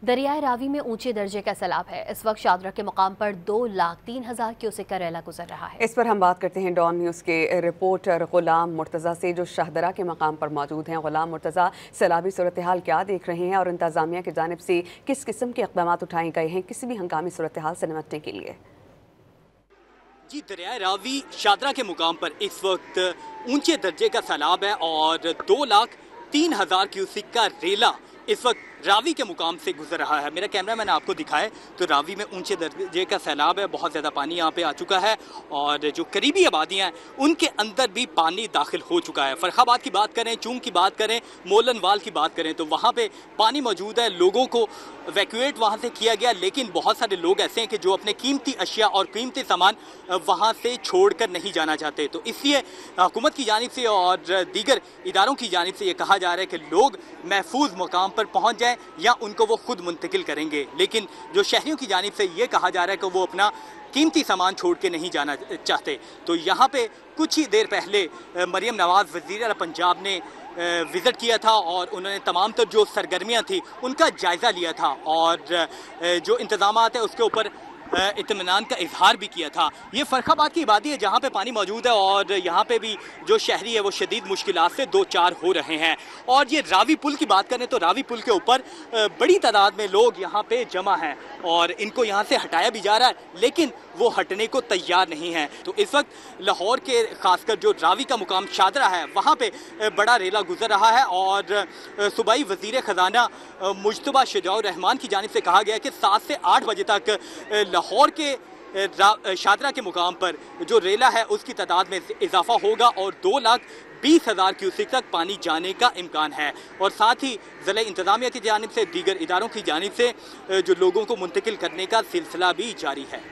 दरियाए रावी में ऊंचे दर्जे का सैलाब है। इस वक्त शादरा के मुकाम पर 2,03,000 क्यूसेक का रेला गुजर रहा है। इस पर हम बात करते हैं डॉन न्यूज़ के रिपोर्टर गुलाम मुर्तज़ा से, जो शाहदरा के मकाम पर मौजूद हैं। गुलाम मुर्तज़ा, सैलाबी सूरत हाल क्या देख रहे हैं और इंतजामिया की जानिब से किस किस्म के इक़दाम उठाए गए हैं किसी भी हंगामी सूरत हाल से निपटने के लिए? जी, दरियाए रावी शादरा के मुकाम पर इस वक्त ऊंचे दर्जे का सैलाब है और 2,03,000 क्यूसेक का रेला इस वक्त रावी के मुकाम से गुजर रहा है। मेरा कैमरा मैंने आपको दिखाए तो रावी में ऊंचे दर्जे का सैलाब है, बहुत ज़्यादा पानी यहाँ पे आ चुका है और जो करीबी आबादियाँ हैं उनके अंदर भी पानी दाखिल हो चुका है। फरखाबाद की बात करें, चूंग की बात करें, मोलनवाल की बात करें तो वहाँ पे पानी मौजूद है। लोगों को वैक्यूएट वहाँ से किया गया, लेकिन बहुत सारे लोग ऐसे हैं कि जो अपने कीमती अशिया और कीमती सामान वहाँ से छोड़ कर नहीं जाना चाहते। तो इसलिए हुकूमत की जानिब से और दीगर इदारों की जानिब से ये कहा जा रहा है कि लोग महफूज मुकाम पर पहुँच जाएँ या उनको वो खुद मुंतकिल करेंगे। लेकिन जो शहरियों की जानिब से ये कहा जा रहा है कि वो अपना कीमती सामान छोड़ के नहीं जाना चाहते। तो यहाँ पे कुछ ही देर पहले मरियम नवाज़ वज़ीर आला पंजाब ने विज़िट किया था और उन्होंने तमाम तर जो सरगर्मियाँ थी उनका जायज़ा लिया था और जो इंतज़ामात है उसके ऊपर इत्मीनान का इजहार भी किया था। ये फरखाबाद की आबादी है जहाँ पे पानी मौजूद है और यहाँ पे भी जो शहरी है वो शदीद मुश्किलात से दो चार हो रहे हैं। और ये रावी पुल की बात करें तो रावी पुल के ऊपर बड़ी तादाद में लोग यहाँ पे जमा हैं और इनको यहाँ से हटाया भी जा रहा है, लेकिन वो हटने को तैयार नहीं है। तो इस वक्त लाहौर के खासकर जो रावी का मुकाम शादरा है वहाँ पे बड़ा रेला गुजर रहा है और सूबाई वज़ीर ख़जाना मुज्तबा शजाउर रहमान की जानिब से कहा गया कि 7 से 8 बजे तक लाहौर के शादरा के मुकाम पर जो रेला है उसकी तादाद में इजाफा होगा और 2,20,000 क्यूसेक तक पानी जाने का इम्कान है। और साथ ही ज़िला इंतज़ामिया की जानिब से, दीगर इदारों की जानिब से जो लोगों को मुंतकिल करने का सिलसिला भी जारी है।